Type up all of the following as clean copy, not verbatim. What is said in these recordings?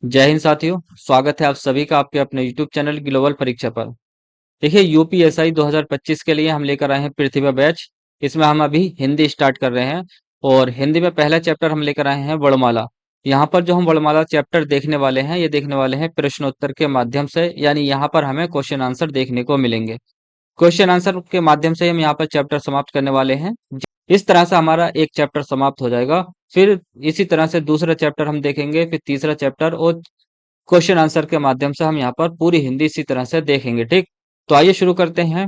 जय हिंद साथियों। स्वागत है आप सभी का आपके अपने YouTube चैनल ग्लोबल परीक्षा पर। देखिए यूपीएसआई 2025 के लिए हम लेकर आए हैं पृथ्वी बैच। इसमें हम अभी हिंदी स्टार्ट कर रहे हैं और हिंदी में पहला चैप्टर हम लेकर आए हैं वर्णमाला। यहाँ पर जो हम वर्णमाला चैप्टर देखने वाले हैं ये देखने वाले हैं प्रश्नोत्तर के माध्यम से, यानी यहाँ पर हमें क्वेश्चन आंसर देखने को मिलेंगे। क्वेश्चन आंसर के माध्यम से हम यहाँ पर चैप्टर समाप्त करने वाले हैं। इस तरह से हमारा एक चैप्टर समाप्त हो जाएगा। फिर इसी तरह से दूसरा चैप्टर हम देखेंगे, फिर तीसरा चैप्टर, और क्वेश्चन आंसर के माध्यम से हम यहाँ पर पूरी हिंदी इसी तरह से देखेंगे। ठीक, तो आइए शुरू करते हैं।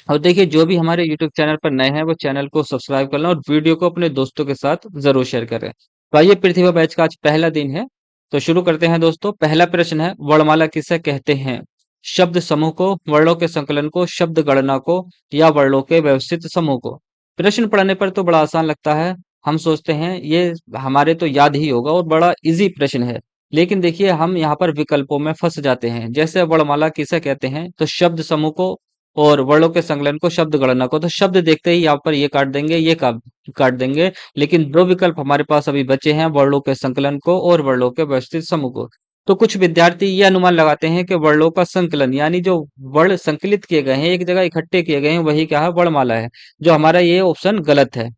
और देखिए जो भी हमारे यूट्यूब चैनल पर नए हैं वो चैनल को सब्सक्राइब कर लें और वीडियो को अपने दोस्तों के साथ जरूर शेयर करें। तो आइए, पृथ्वी बैच का आज पहला दिन है तो शुरू करते हैं दोस्तों। पहला प्रश्न है, वर्णमाला किसे कहते हैं? शब्द समूह को, वर्णों के संकलन को, शब्द गणना को, या वर्णों के व्यवस्थित समूह को? प्रश्न पढ़ने पर तो बड़ा आसान लगता है, हम सोचते हैं ये हमारे तो याद ही होगा और बड़ा इजी प्रश्न है। लेकिन देखिए हम यहाँ पर विकल्पों में फंस जाते हैं। जैसे वर्णमाला किसे कहते हैं, तो शब्द समूह को और वर्णों के संकलन को, शब्द गणना को। तो शब्द देखते ही यहाँ पर ये काट देंगे, ये काट देंगे। लेकिन दो विकल्प हमारे पास अभी बचे हैं, वर्णों के संकलन को और वर्णों के व्यवस्थित समूह को। तो कुछ विद्यार्थी ये अनुमान लगाते हैं कि वर्णों का संकलन, यानी जो वर्ण संकलित किए गए हैं, एक जगह इकट्ठे किए गए हैं, वही क्या है, वर्णमाला है। जो हमारा ये ऑप्शन गलत है।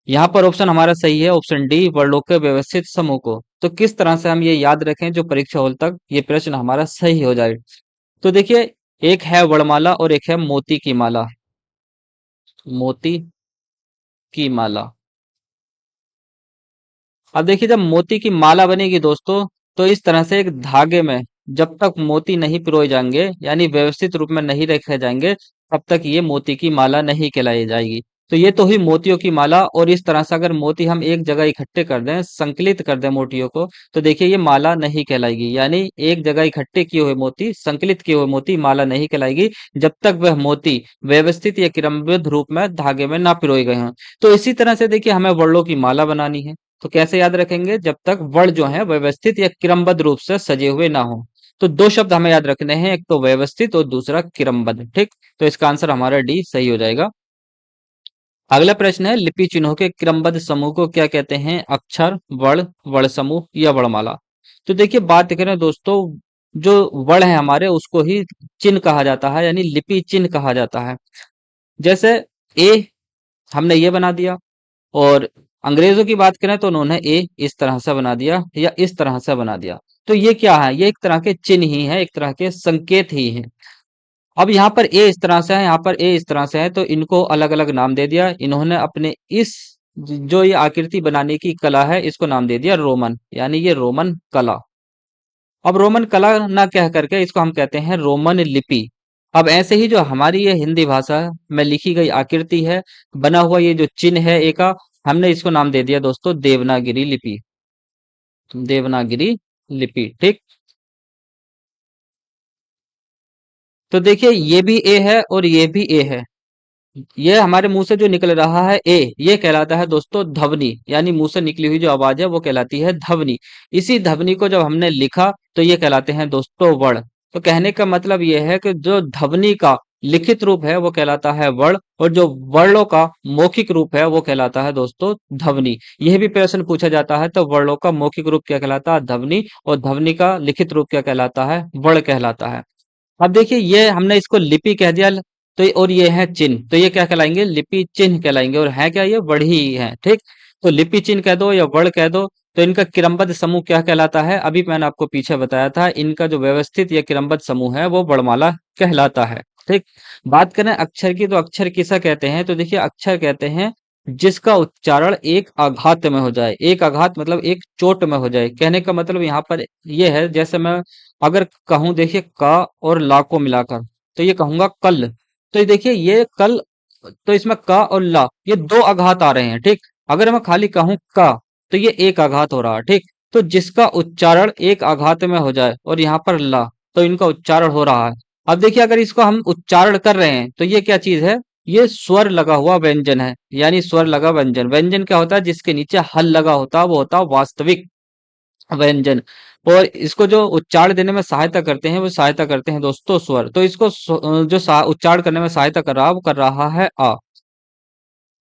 यहाँ पर ऑप्शन हमारा सही है, ऑप्शन डी, वर्णों के व्यवस्थित समूह को। तो किस तरह से हम ये याद रखें जो परीक्षा हॉल तक ये प्रश्न हमारा सही हो जाए? तो देखिए, एक है वर्णमाला और एक है मोती की माला। मोती की माला। अब देखिए जब मोती की माला बनेगी दोस्तों, तो इस तरह से एक धागे में जब तक मोती नहीं पिरोए जाएंगे, यानी व्यवस्थित रूप में नहीं रखे जाएंगे, तब तक ये मोती की माला नहीं कहलाई जाएगी। तो ये तो हुई मोतियों की माला। और इस तरह से अगर मोती हम एक जगह इकट्ठे कर दें, संकलित कर दें मोतियों को, तो देखिए ये माला नहीं कहलाएगी। यानी एक जगह इकट्ठे किए हुए मोती, संकलित किए हुए मोती माला नहीं कहलाएगी, जब तक वह मोती व्यवस्थित या क्रमबद्ध रूप में धागे में ना पिरोए गए हों। तो इसी तरह से देखिए हमें वर्णों की माला बनानी है। तो कैसे याद रखेंगे? जब तक वर्ण जो है व्यवस्थित या क्रमबद्ध रूप से सजे हुए ना हो। तो दो शब्द हमें याद रखने हैं, एक तो व्यवस्थित और दूसरा क्रमबद्ध। ठीक, तो इसका आंसर हमारा डी सही हो जाएगा। अगला प्रश्न है, लिपि चिन्हों के क्रमबद्ध समूह को क्या कहते हैं? अक्षर, वर्ण, वर्ण समूह, या वर्णमाला? तो देखिए बात करें दोस्तों, जो वर्ण है हमारे उसको ही चिन्ह कहा जाता है, यानी लिपि चिन्ह कहा जाता है। जैसे ए हमने ये बना दिया, और अंग्रेजों की बात करें तो उन्होंने ए इस तरह से बना दिया या इस तरह से बना दिया। तो ये क्या है? ये एक तरह के चिन्ह ही है, एक तरह के संकेत ही है। अब यहाँ पर ए इस तरह से है, यहाँ पर ए इस तरह से है, तो इनको अलग अलग नाम दे दिया इन्होंने अपने। इस जो ये आकृति बनाने की कला है इसको नाम दे दिया रोमन, यानी ये रोमन कला। अब रोमन कला ना कह करके इसको हम कहते हैं रोमन लिपि। अब ऐसे ही जो हमारी ये हिंदी भाषा में लिखी गई आकृति है, बना हुआ ये जो चिन्ह है ए का, हमने इसको नाम दे दिया दोस्तों देवनागरी लिपि। देवनागरी लिपि। ठीक, तो देखिए ये भी ए है और ये भी ए है। ये हमारे मुंह से जो निकल रहा है ए, ये कहलाता है दोस्तों ध्वनि, यानी मुंह से निकली हुई जो आवाज है वो कहलाती है ध्वनि। इसी ध्वनि को जब हमने लिखा तो ये कहलाते हैं दोस्तों वर्ण। तो कहने का मतलब ये है कि जो ध्वनि का लिखित रूप है वो कहलाता है वर्ण, और जो वर्णों का मौखिक रूप है वो कहलाता है दोस्तों ध्वनि। यह भी प्रश्न पूछा जाता है तो वर्णों का मौखिक रूप क्या कहलाता है? ध्वनि। और ध्वनि का लिखित रूप क्या कहलाता है? वर्ण कहलाता है। अब देखिए ये हमने इसको लिपि कह दिया, तो और ये है चिन्ह, तो ये क्या कहलाएंगे? लिपि चिन्ह कहलाएंगे। और है क्या? ये वर्ण ही है। ठीक, तो लिपि चिन्ह कह दो या वर्ण कह दो, तो इनका क्रमबद्ध समूह क्या कहलाता है? अभी मैंने आपको पीछे बताया था, इनका जो व्यवस्थित या क्रमबद्ध समूह है वो वर्णमाला कहलाता है। ठीक, बात करें अक्षर की, तो अक्षर किसे कहते हैं? तो देखिए अक्षर कहते हैं जिसका उच्चारण एक आघात में हो जाए। एक आघात मतलब एक चोट में हो जाए। कहने का मतलब यहाँ पर ये है, जैसे मैं अगर कहूं देखिए का और ला को मिलाकर, तो ये कहूंगा कल। तो ये देखिए ये कल, तो इसमें का और ला ये दो आघात आ रहे हैं। ठीक, अगर मैं खाली कहूं का, तो ये एक आघात हो रहा है। ठीक, तो जिसका उच्चारण एक आघात में हो जाए, और यहाँ पर ला, तो इनका उच्चारण हो रहा है। अब देखिए अगर इसको हम उच्चारण कर रहे हैं तो ये क्या चीज है? ये स्वर लगा हुआ व्यंजन है, यानी स्वर लगा व्यंजन। व्यंजन क्या होता है? जिसके नीचे हल लगा होता है वो होता है वास्तविक व्यंजन। और इसको जो उच्चारण देने में सहायता करते हैं वो सहायता करते हैं दोस्तों स्वर। तो इसको जो उच्चारण करने में सहायता कर रहा है वो कर रहा है आ।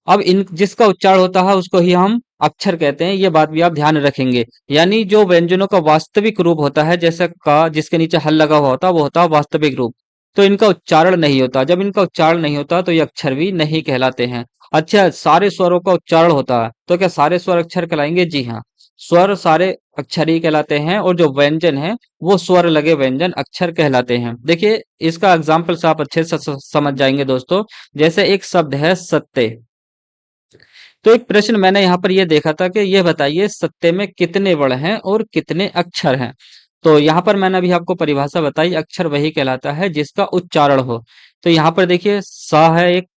अब इन जिसका उच्चारण होता है उसको ही हम अक्षर कहते हैं, ये बात भी आप ध्यान रखेंगे। यानी जो व्यंजनों का वास्तविक रूप होता है, जैसे का जिसके नीचे हल लगा हुआ होता है, वो होता है वास्तविक रूप। तो इनका उच्चारण नहीं होता। जब इनका उच्चारण नहीं होता तो ये अक्षर भी नहीं कहलाते हैं। अच्छा, सारे स्वरों का उच्चारण होता है, तो क्या सारे स्वर अक्षर कहलाएंगे? जी हाँ, स्वर सारे अक्षर ही कहलाते हैं, और जो व्यंजन है वो स्वर लगे व्यंजन अक्षर कहलाते हैं। देखिए, इसका एग्जाम्पल से आप अच्छे से समझ जाएंगे दोस्तों। जैसे एक शब्द है सत्ते। तो एक प्रश्न मैंने यहाँ पर यह देखा था कि यह बताइए सत्ते में कितने वर्ण हैं और कितने अक्षर हैं। तो यहाँ पर मैंने अभी आपको परिभाषा बताई, अक्षर वही कहलाता है जिसका उच्चारण हो। तो यहाँ पर देखिए, सा है एक,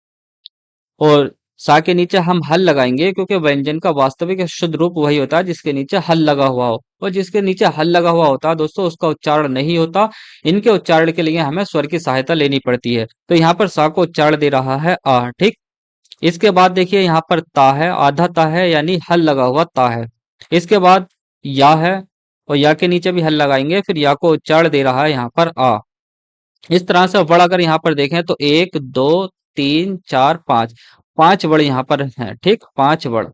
और सा के नीचे हम हल लगाएंगे, क्योंकि व्यंजन का वास्तविक या शुद्ध रूप वही होता है जिसके नीचे हल लगा हुआ हो। और जिसके नीचे हल लगा हुआ होता है दोस्तों, उसका उच्चारण नहीं होता। इनके उच्चारण के लिए हमें स्वर की सहायता लेनी पड़ती है। तो यहाँ पर सा को उच्चारण दे रहा है आ, ठीक। इसके बाद देखिए, यहाँ पर ता है, आधा ता है, यानी हल लगा हुआ ता है। इसके बाद या है, और या के नीचे भी हल लगाएंगे, फिर या को उच्चारण दे रहा है यहाँ पर आ। इस तरह से वर्ण अगर यहाँ पर देखें तो एक, दो, तीन, चार, पांच, पांच वर्ण यहाँ पर हैं, ठीक, पांच वर्ण।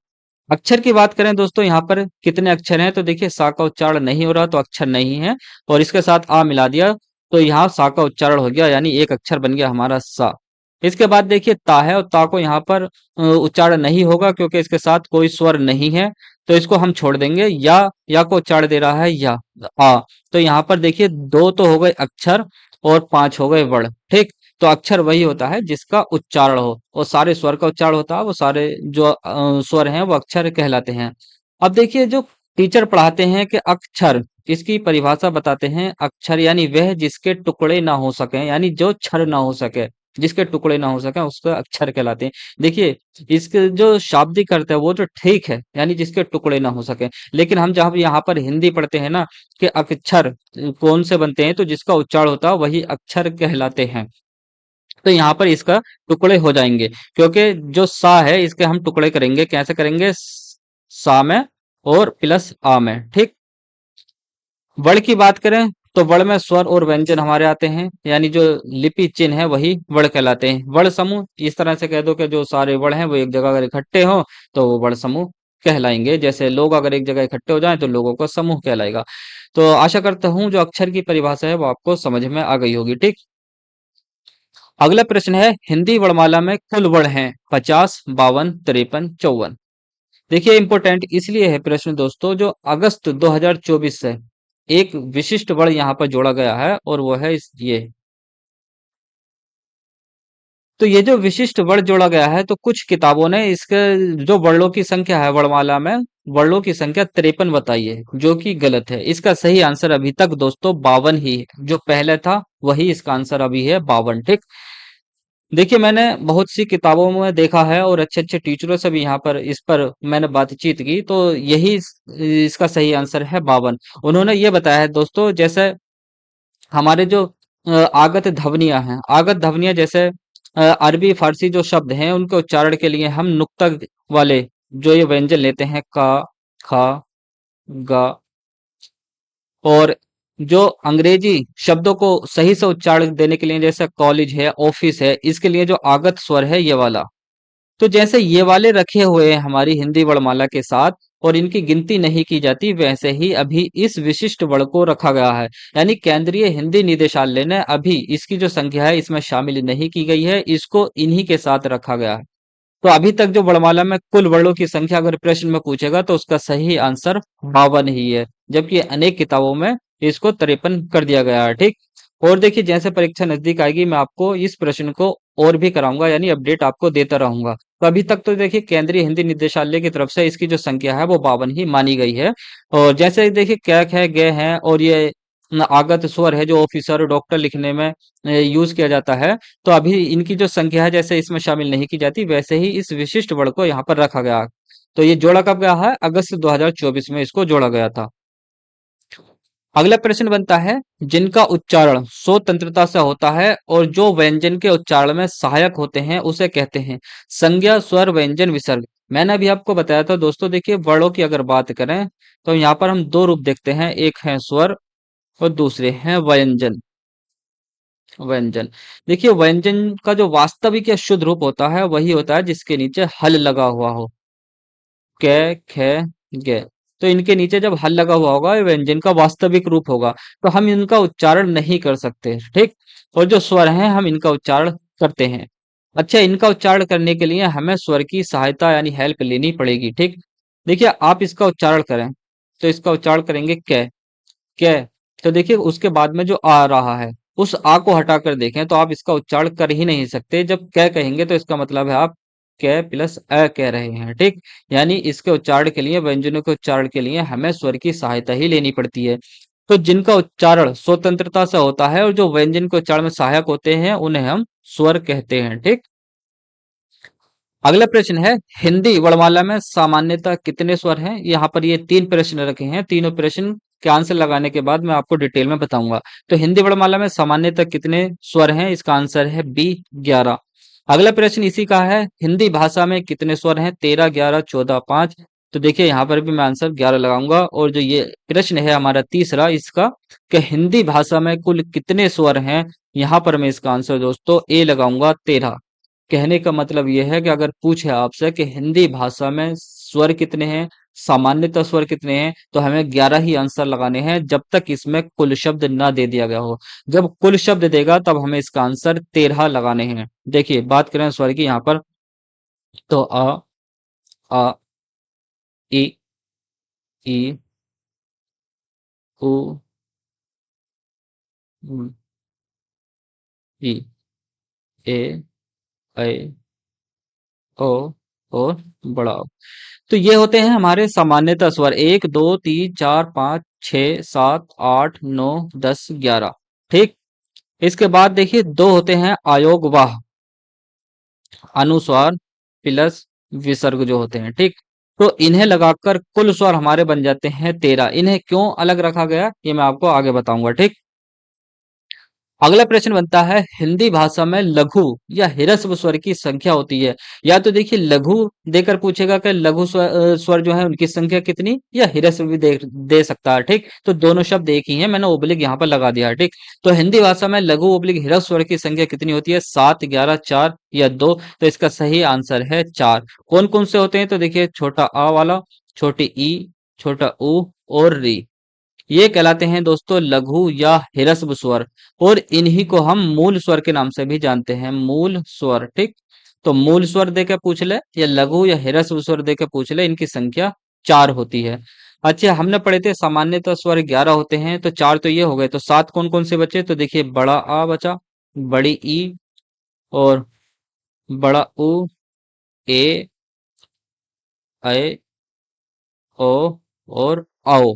अक्षर की बात करें दोस्तों, यहाँ पर कितने अक्षर हैं? तो देखिए, सा का उच्चारण नहीं हो रहा तो अक्षर नहीं है, और इसके साथ आ मिला दिया तो यहाँ सा का उच्चारण हो गया, यानी एक अक्षर बन गया हमारा सा। इसके बाद देखिए, ता है, और ता को यहाँ पर उच्चारण नहीं होगा क्योंकि इसके साथ कोई स्वर नहीं है, तो इसको हम छोड़ देंगे। या को उच्चारण दे रहा है या, आ। तो यहाँ पर देखिए, दो तो हो गए अक्षर और पांच हो गए वर्ण, ठीक। तो अक्षर वही होता है जिसका उच्चारण हो, और सारे स्वर का उच्चारण होता है, वो सारे जो स्वर हैं वो अक्षर कहलाते हैं। अब देखिए, जो टीचर पढ़ाते हैं कि अक्षर, इसकी परिभाषा बताते हैं। अक्षर यानी वह जिसके टुकड़े ना हो सके, यानी जो क्षर ना हो सके, जिसके टुकड़े ना हो सके उसको अक्षर कहलाते हैं। देखिए, इसके जो शाब्दिक अर्थ है वो तो ठीक है, यानी जिसके टुकड़े ना हो सके। लेकिन हम जब यहाँ पर हिंदी पढ़ते हैं ना, कि अक्षर कौन से बनते हैं, तो जिसका उच्चारण होता है वही अक्षर कहलाते हैं। तो यहाँ पर इसका टुकड़े हो जाएंगे, क्योंकि जो सा है इसके हम टुकड़े करेंगे। कैसे करेंगे? सा में और प्लस आ में, ठीक। वर्ण की बात करें तो वर्ण में स्वर और व्यंजन हमारे आते हैं, यानी जो लिपि चिन्ह है वही वर्ण कहलाते हैं। वर्ण समूह, इस तरह से कह दो कि जो सारे वर्ण हैं वो एक जगह अगर इकट्ठे हो तो वो वर्ण समूह कहलाएंगे। जैसे लोग अगर एक जगह इकट्ठे हो जाएं तो लोगों का समूह कहलाएगा। तो आशा करता हूं जो अक्षर की परिभाषा है वो आपको समझ में आ गई होगी, ठीक। अगला प्रश्न है, हिंदी वर्णमाला में कुल वर्ण हैं 50, 52, 53, 54। देखिए, इंपॉर्टेंट इसलिए है प्रश्न दोस्तों, जो अगस्त 2024 से एक विशिष्ट वर्ण यहाँ पर जोड़ा गया है, और वो है ये। तो ये जो विशिष्ट वर्ण जोड़ा गया है, तो कुछ किताबों ने इसके जो वर्णों की संख्या है वर्णमाला में, वर्णों की संख्या 53 बताई है, जो कि गलत है। इसका सही आंसर अभी तक दोस्तों 52 ही है। जो पहले था वही इसका आंसर अभी है 52, ठीक। देखिए, मैंने बहुत सी किताबों में देखा है, और अच्छे अच्छे टीचरों से भी यहाँ पर इस पर मैंने बातचीत की, तो यही इसका सही आंसर है 52। उन्होंने ये बताया है दोस्तों, जैसे हमारे जो आगत ध्वनियां हैं, आगत ध्वनियां जैसे अरबी फारसी जो शब्द हैं उनके उच्चारण के लिए हम नुक्ता वाले जो ये व्यंजन लेते हैं, का, खा, गा, और जो अंग्रेजी शब्दों को सही से उच्चारण देने के लिए, जैसे कॉलेज है, ऑफिस है, इसके लिए जो आगत स्वर है ये वाला, तो जैसे ये वाले रखे हुए हैं हमारी हिंदी वर्णमाला के साथ, और इनकी गिनती नहीं की जाती, वैसे ही अभी इस विशिष्ट वर्ण को रखा गया है। यानी केंद्रीय हिंदी निदेशालय ने अभी इसकी जो संख्या है इसमें शामिल नहीं की गई है, इसको इन्हीं के साथ रखा गया है। तो अभी तक जो वर्णमाला में कुल वर्णों की संख्या अगर प्रश्न में पूछेगा तो उसका सही आंसर 52 ही है, जबकि अनेक किताबों में इसको 53 कर दिया गया है, ठीक। और देखिए, जैसे परीक्षा नजदीक आएगी मैं आपको इस प्रश्न को और भी कराऊंगा, यानी अपडेट आपको देता रहूंगा। तो अभी तक तो देखिए, केंद्रीय हिंदी निदेशालय की तरफ से इसकी जो संख्या है वो 52 ही मानी गई है। और जैसे देखिए, कैक है, गे है, और ये आगत स्वर है जो ऑफिसर डॉक्टर लिखने में यूज किया जाता है, तो अभी इनकी जो संख्या है जैसे इसमें शामिल नहीं की जाती, वैसे ही इस विशिष्ट वर्ण को यहाँ पर रखा गया। तो ये जोड़ा कब गया है? अगस्त 2024 में इसको जोड़ा गया था। अगला प्रश्न बनता है, जिनका उच्चारण स्वतंत्रता से होता है और जो व्यंजन के उच्चारण में सहायक होते हैं उसे कहते हैं संज्ञा, स्वर, व्यंजन, विसर्ग। मैंने अभी आपको बताया था दोस्तों, देखिए वर्णों की अगर बात करें तो यहाँ पर हम दो रूप देखते हैं, एक है स्वर और दूसरे हैं व्यंजन। व्यंजन, देखिए व्यंजन का जो वास्तविक या शुद्ध रूप होता है वही होता है जिसके नीचे हल लगा हुआ हो। कै खे गे। तो इनके नीचे जब हल लगा हुआ होगा ये व्यंजन का वास्तविक रूप होगा, तो हम इनका उच्चारण नहीं कर सकते, ठीक। और जो स्वर हैं हम इनका उच्चारण करते हैं। अच्छा, इनका उच्चारण करने के लिए हमें स्वर की सहायता यानी हेल्प लेनी पड़ेगी, ठीक। देखिए आप इसका उच्चारण करें, तो इसका उच्चारण करेंगे कै कै। तो देखिए उसके बाद में जो आ रहा है उस आ को हटाकर देखें तो आप इसका उच्चारण कर ही नहीं सकते। जब कै कहेंगे तो इसका मतलब है आप कै प्लस अ कह रहे हैं, ठीक। यानी इसके उच्चारण के लिए, व्यंजनों के उच्चारण के लिए हमें स्वर की सहायता ही लेनी पड़ती है। तो जिनका उच्चारण स्वतंत्रता से होता है और जो व्यंजन के उच्चारण में सहायक होते हैं उन्हें हम स्वर कहते हैं, ठीक। अगला प्रश्न है, हिंदी वर्णमाला में सामान्यतः कितने स्वर हैं? यहाँ पर ये तीन प्रश्न रखे हैं। तीनों प्रश्न के आंसर लगाने के बाद मैं आपको डिटेल में बताऊंगा। तो हिंदी वर्णमाला में सामान्यतः कितने स्वर हैं? इसका आंसर है बी 11। अगला प्रश्न इसी का है, हिंदी भाषा में कितने स्वर हैं? 13, 11, 14, 5। तो देखिए यहाँ पर भी मैं आंसर 11 लगाऊंगा। और जो ये प्रश्न है हमारा तीसरा इसका, कि हिंदी भाषा में कुल कितने स्वर हैं? यहाँ पर मैं इसका आंसर दोस्तों ए लगाऊंगा 13। कहने का मतलब यह है कि अगर पूछे आपसे कि हिंदी भाषा में स्वर कितने हैं, सामान्यतः स्वर कितने हैं, तो हमें 11 ही आंसर लगाने हैं जब तक इसमें कुल शब्द ना दे दिया गया हो। जब कुल शब्द देगा तब हमें इसका आंसर 13 लगाने हैं। देखिए बात करें स्वर की यहाँ पर, तो आ इ ई उ ई ए ऐ ओ और बड़ा ओ। तो ये होते हैं हमारे सामान्यतः स्वर, 1, 2, 3, 4, 5, 6, 7, 8, 9, 10, 11, ठीक। इसके बाद देखिए दो होते हैं आयोगवाह, अनुस्वार प्लस विसर्ग जो होते हैं, ठीक। तो इन्हें लगाकर कुल स्वर हमारे बन जाते हैं 13। इन्हें क्यों अलग रखा गया ये मैं आपको आगे बताऊंगा, ठीक। अगला प्रश्न बनता है, हिंदी भाषा में लघु या ह्रस्व स्वर की संख्या होती है। या तो देखिए लघु देकर पूछेगा कि लघु स्वर जो है उनकी संख्या कितनी, या ह्रस्व भी दे सकता है, ठीक। तो दोनों शब्द एक ही है, मैंने ओब्लिक यहाँ पर लगा दिया है, ठीक। तो हिंदी भाषा में लघु ओब्लिक ह्रस्व स्वर की संख्या कितनी होती है? 7, 11, 4 या 2। तो इसका सही आंसर है 4। कौन कौन से होते हैं? तो देखिए छोटा आ वाला, छोटी ई, छोटा ऊ और री, ये कहलाते हैं दोस्तों लघु या ह्रस्व स्वर। और इन्हीं को हम मूल स्वर के नाम से भी जानते हैं, मूल स्वर, ठीक। तो मूल स्वर दे के पूछ ले या लघु या ह्रस्व स्वर दे के पूछ ले, इनकी संख्या 4 होती है। अच्छा, हमने पढ़े थे सामान्यतः स्वर 11 होते हैं, तो 4 तो ये हो गए, तो 7 कौन कौन से बचे? तो देखिए बड़ा आ बचा, बड़ी ई और बड़ा उ, ए ऐ ओ और आओ।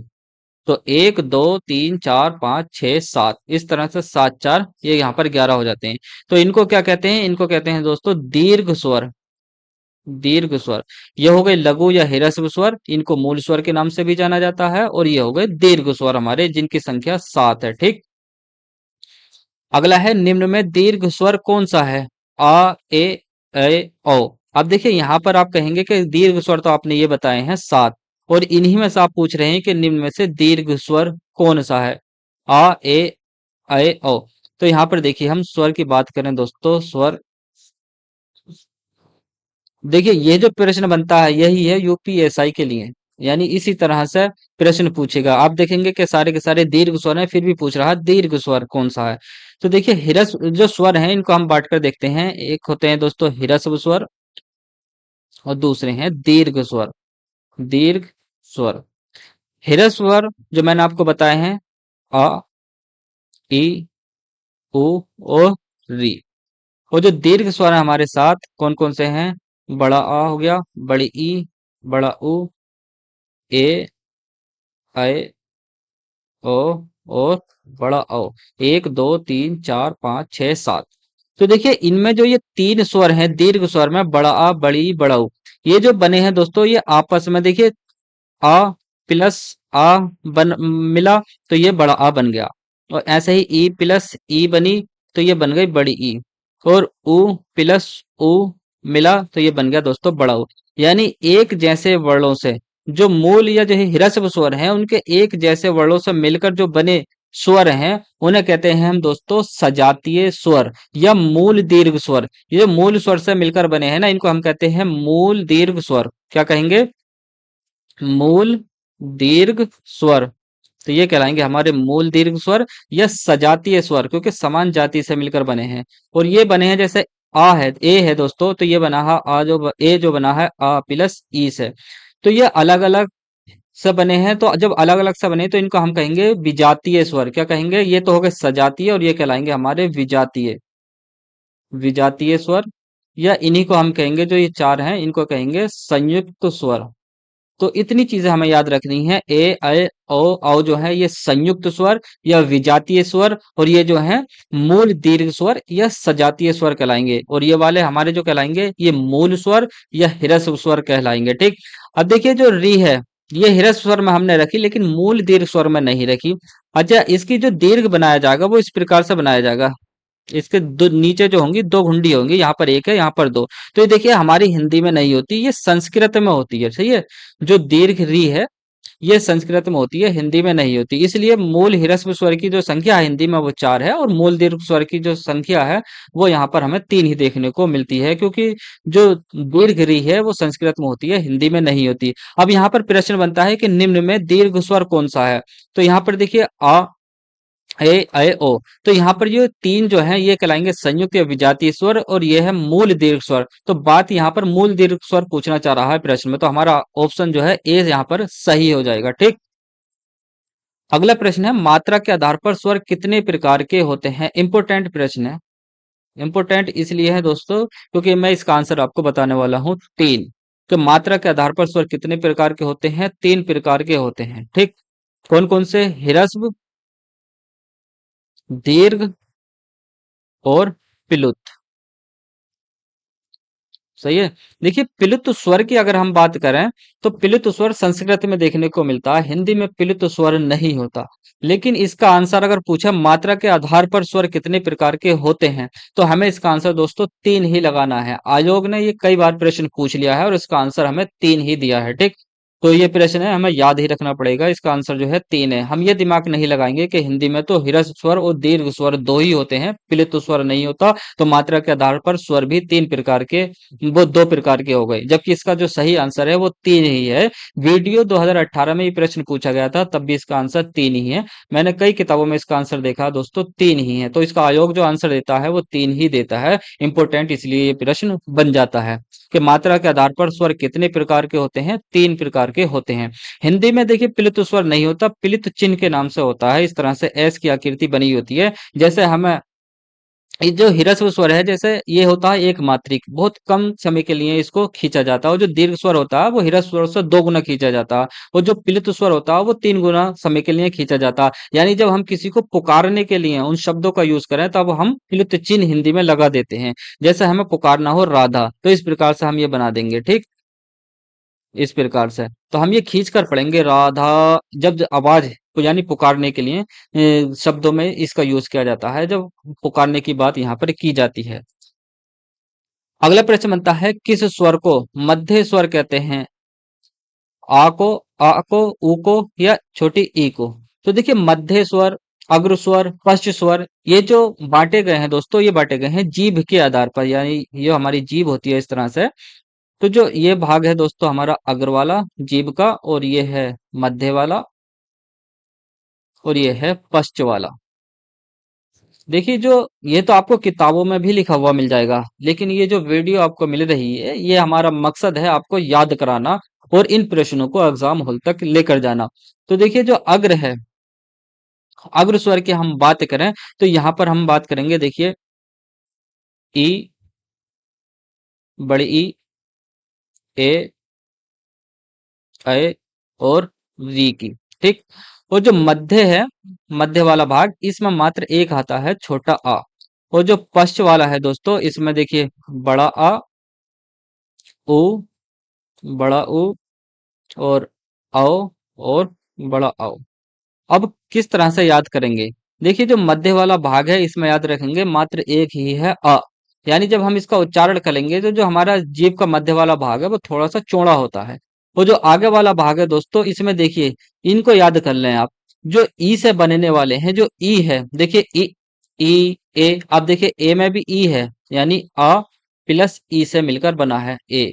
तो 1, 2, 3, 4, 5, 6, 7, इस तरह से 7, 4 ये यहाँ पर 11 हो जाते हैं। तो इनको क्या कहते हैं? इनको कहते हैं दोस्तों दीर्घ स्वर, दीर्घ स्वर। ये हो गए लघु या ह्रस्व स्वर, इनको मूल स्वर के नाम से भी जाना जाता है। और ये हो गए दीर्घ स्वर हमारे, जिनकी संख्या 7 है, ठीक। अगला है, निम्न में दीर्घ स्वर कौन सा है? आ, ए ऐ ओ। अब देखिए यहाँ पर आप कहेंगे कि दीर्घ स्वर तो आपने ये बताए हैं 7, और इन्हीं में से आप पूछ रहे हैं कि निम्न में से दीर्घ स्वर कौन सा है? आ, ए ऐ ओ। तो यहाँ पर देखिए हम स्वर की बात करें दोस्तों, स्वर, देखिए ये जो प्रश्न बनता है यही है यूपीएसआई के लिए, यानी इसी तरह से प्रश्न पूछेगा। आप देखेंगे कि सारे के सारे दीर्घ स्वर हैं, फिर भी पूछ रहा है दीर्घ स्वर कौन सा है। तो देखिए ह्रस्व जो स्वर हैं इनको हम बांट कर देखते हैं। एक होते हैं दोस्तों ह्रस्व स्वर और दूसरे हैं दीर्घ स्वर, दीर्घ स्वर। ह्रस्व स्वर जो मैंने आपको बताए हैं, अ, ई, उ और री। और जो दीर्घ स्वर है हमारे साथ कौन कौन से हैं? बड़ा आ हो गया, बड़ी ई, बड़ा उ, ए ऐ ओ और बड़ा ओ। 1, 2, 3, 4, 5, 6, 7। तो देखिए इनमें जो ये तीन स्वर हैं दीर्घ स्वर में, बड़ा आ, बड़ी, बड़ा ऊ, ये जो बने हैं दोस्तों ये आपस में देखिए आ प्लस आ बन मिला तो ये बड़ा आ बन गया। और ऐसे ही ई प्लस ई बनी तो ये बन गई बड़ी ई। और उ प्लस उ मिला तो ये बन गया दोस्तों बड़ा उ। यानी एक जैसे वर्णों से जो मूल या जो ह्रस्व स्वर हैं उनके एक जैसे वर्णों से मिलकर जो बने स्वर हैं उन्हें कहते हैं हम दोस्तों सजातीय स्वर या मूल दीर्घ स्वर। ये मूल स्वर से मिलकर बने हैं ना, इनको हम कहते हैं मूल दीर्घ स्वर। क्या कहेंगे? मूल दीर्घ स्वर। तो ये कहलाएंगे हमारे मूल दीर्घ स्वर या सजातीय स्वर, क्योंकि समान जाति से मिलकर बने हैं। और ये बने हैं जैसे आ है, ए है दोस्तों, तो ये बना है आ, जो ए जो बना है आ प्लस ई से। तो ये अलग अलग से बने हैं, तो जब अलग अलग से बने तो इनको हम कहेंगे विजातीय स्वर। क्या कहेंगे? ये तो हो गए सजातीय और ये कहलाएंगे हमारे विजातीय, विजातीय स्वर। या इन्हीं को हम कहेंगे, जो ये चार हैं इनको कहेंगे संयुक्त स्वर। तो इतनी चीजें हमें याद रखनी है। ए ऐ औ जो है ये संयुक्त स्वर या विजातीय स्वर, और ये जो है मूल दीर्घ स्वर या सजातीय स्वर कहलाएंगे। और ये वाले हमारे जो कहलाएंगे ये मूल स्वर या ह्रस्व स्वर कहलाएंगे। ठीक। अब देखिए जो री है ये ह्रस्व स्वर में हमने रखी, लेकिन मूल दीर्घ स्वर में नहीं रखी। अच्छा, इसकी जो दीर्घ बनाया जाएगा वो इस प्रकार से बनाया जाएगा। इसके दो नीचे जो होंगी दो घुंडी होंगी, यहाँ पर एक है यहाँ पर दो। तो ये देखिए हमारी हिंदी में नहीं होती, ये संस्कृत में होती है। सही है। जो दीर्घ री है ये संस्कृत में होती है, हिंदी में नहीं होती। इसलिए मूल ह्रस्व स्वर की जो संख्या है हिंदी में वो चार है, और मूल दीर्घ स्वर की जो संख्या है वो यहाँ पर हमें तीन ही देखने को मिलती है, क्योंकि जो दीर्घ री है वो संस्कृत में होती है, हिंदी में नहीं होती। अब यहाँ पर प्रश्न बनता है कि निम्न में दीर्घ स्वर कौन सा है? तो यहाँ पर देखिए आ ए ऐ ओ। तो यहाँ पर ये तीन जो है ये कहलाएंगे संयुक्त या विजातीय स्वर, और ये है मूल दीर्घ स्वर। तो बात यहाँ पर मूल दीर्घ स्वर पूछना चाह रहा है प्रश्न में, तो हमारा ऑप्शन जो है ए यहाँ पर सही हो जाएगा। ठीक। अगला प्रश्न है मात्रा के आधार पर स्वर कितने प्रकार के होते हैं? इंपोर्टेंट प्रश्न है। इंपोर्टेंट इसलिए है दोस्तों क्योंकि मैं इसका आंसर आपको बताने वाला हूँ तीन। तो मात्रा के आधार पर स्वर कितने प्रकार के होते हैं? तीन प्रकार के होते हैं। ठीक। कौन कौन से? ह्रस्व, दीर्घ और प्लुत। सही है। देखिए प्लुत स्वर की अगर हम बात करें तो प्लुत स्वर संस्कृत में देखने को मिलता है, हिंदी में प्लुत स्वर नहीं होता। लेकिन इसका आंसर अगर पूछा मात्रा के आधार पर स्वर कितने प्रकार के होते हैं, तो हमें इसका आंसर दोस्तों तीन ही लगाना है। आयोग ने ये कई बार प्रश्न पूछ लिया है और इसका आंसर हमें तीन ही दिया है। ठीक। तो ये प्रश्न है हमें याद ही रखना पड़ेगा, इसका आंसर जो है तीन है। हम ये दिमाग नहीं लगाएंगे कि हिंदी में तो ह्रस्व स्वर और दीर्घ स्वर दो ही होते हैं, प्लुत स्वर नहीं होता। तो मात्रा के आधार पर स्वर भी तीन प्रकार के, वो दो प्रकार के हो गए, जबकि इसका जो सही आंसर है वो तीन ही है। वीडियो 2018 में ये प्रश्न पूछा गया था, तब भी इसका आंसर तीन ही है। मैंने कई किताबों में इसका आंसर देखा दोस्तों, तीन ही है। तो इसका आयोग जो आंसर देता है वो तीन ही देता है। इंपोर्टेंट इसलिए ये प्रश्न बन जाता है कि मात्रा के आधार पर स्वर कितने प्रकार के होते हैं? तीन प्रकार के होते हैं। हिंदी में देखिए प्लित स्वर नहीं होता, प्लित चिन्ह के नाम से होता है। इस तरह से एस की आकृति बनी होती है। जैसे हमें ये जो ह्रस्व स्वर है, जैसे ये होता है एक मात्रिक, बहुत कम समय के लिए इसको खींचा जाता है। और जो दीर्घ स्वर होता है वो ह्रस्व स्वर से दो गुना खींचा जाता है। और जो प्लित स्वर होता है वो तीन गुना समय के लिए खींचा जाता है। यानी जब हम किसी को पुकारने के लिए उन शब्दों का यूज करें तब हम प्लित चिन्ह हिंदी में लगा देते हैं। जैसे हमें पुकारना हो राधा, तो इस प्रकार से हम ये बना देंगे। ठीक। इस प्रकार से तो हम ये खींच कर पढ़ेंगे राधा, जब आवाज को यानी पुकारने के लिए शब्दों में इसका यूज किया जाता है, जब पुकारने की बात यहाँ पर की जाती है। अगला प्रश्न बनता है किस स्वर को मध्य स्वर कहते हैं? आ को, उ को या छोटी ई को? तो देखिए मध्य स्वर, अग्र स्वर, पश्च स्वर, ये जो बांटे गए हैं दोस्तों, ये बांटे गए हैं जीभ के आधार पर, यानी ये हमारी जीभ होती है इस तरह से। तो जो ये भाग है दोस्तों हमारा अग्र वाला जीभ का, और ये है मध्य वाला, और ये है पश्च वाला। देखिए जो ये तो आपको किताबों में भी लिखा हुआ मिल जाएगा, लेकिन ये जो वीडियो आपको मिल रही है ये हमारा मकसद है आपको याद कराना और इन प्रश्नों को एग्जाम हॉल तक लेकर जाना। तो देखिए जो अग्र है, अग्र स्वर की हम बात करें तो यहाँ पर हम बात करेंगे, देखिए ई, बड़ी ई, ए, ऐ और री की। ठीक। और जो मध्य है, मध्य वाला भाग, इसमें मात्र एक आता है छोटा आ। और जो पश्च वाला है दोस्तों इसमें देखिए बड़ा आ, उ, बड़ा उ, और आओ, और बड़ा आओ। अब किस तरह से याद करेंगे? देखिए जो मध्य वाला भाग है इसमें याद रखेंगे मात्र एक ही है अ। यानी जब हम इसका उच्चारण करेंगे तो जो हमारा जीभ का मध्य वाला भाग है वो थोड़ा सा चौड़ा होता है। वो जो आगे वाला भाग है दोस्तों इसमें देखिए, इनको याद कर लें आप। जो ई से बनने वाले हैं, जो ई है देखिए ई, ई ए, आप देखिए ए में भी ई है, यानी अ प्लस ई से मिलकर बना है ए।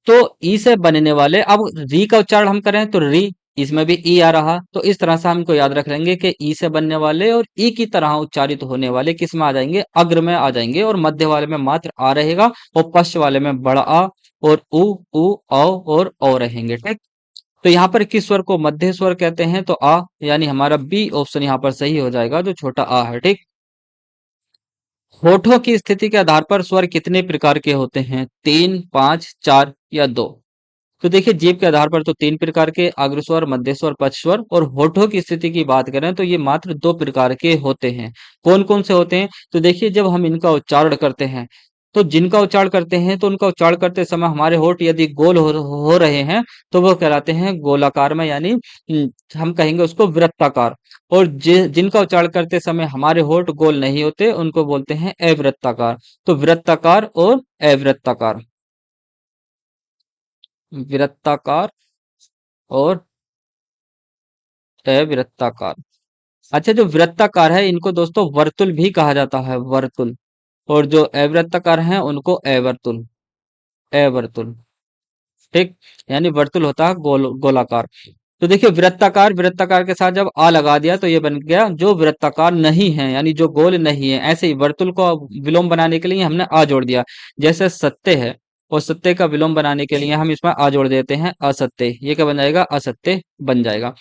तो ई से बनने वाले, अब री का उच्चारण हम करें तो री, इसमें भी ई आ रहा, तो इस तरह से हमको याद रख लेंगे कि ई से बनने वाले और ई की तरह उच्चारित होने वाले किस में आ जाएंगे, अग्र में आ जाएंगे, और मध्य वाले में मात्र आ रहेगा, और पश्च वाले में बड़ा आ और उ औ और औ रहेंगे। ठीक, तो यहाँ पर किस स्वर को मध्य स्वर कहते हैं, तो आ, यानी हमारा बी ऑप्शन यहाँ पर सही हो जाएगा, जो छोटा आ है। ठीक, होठों की स्थिति के आधार पर स्वर कितने प्रकार के होते हैं, 3, 5, 4 या 2? तो देखिए जीभ के आधार पर तो 3 प्रकार के, अग्र स्वर, मध्य स्वर, पश्च स्वर, और होठों की स्थिति की बात करें तो ये मात्र 2 प्रकार के होते हैं। कौन कौन से होते हैं, तो देखिए जब हम इनका उच्चारण करते हैं, तो जिनका उच्चारण करते हैं तो उनका उच्चारण करते समय हमारे होठ यदि गोल हो रहे हैं तो वो कहलाते हैं गोलाकार में, यानी हम कहेंगे उसको वृत्ताकार। और जिनका उच्चारण करते समय हमारे होठ गोल नहीं होते उनको बोलते हैं अवृत्ताकार। तो वृत्ताकार और अवृत्ताकार, वृत्ताकार और अवृत्ताकार। अच्छा, जो वृत्ताकार है इनको दोस्तों वर्तुल भी कहा जाता है, वर्तुल। और जो अवृत्ताकार हैं उनको अवर्तुल, अवर्तुल। ठीक, यानी वर्तुल होता है गोलाकार। तो देखिए वृत्ताकार, वृत्ताकार के साथ जब आ लगा दिया तो ये बन गया जो वृत्ताकार नहीं है, यानी जो गोल नहीं है। ऐसे ही वर्तुल को विलोम बनाने के लिए हमने आ जोड़ दिया, जैसे सत्य है, और सत्य का विलोम बनाने के लिए हम इसमें आ जोड़ देते हैं असत्य, ये क्या बन जाएगा, असत्य बन जाएगा।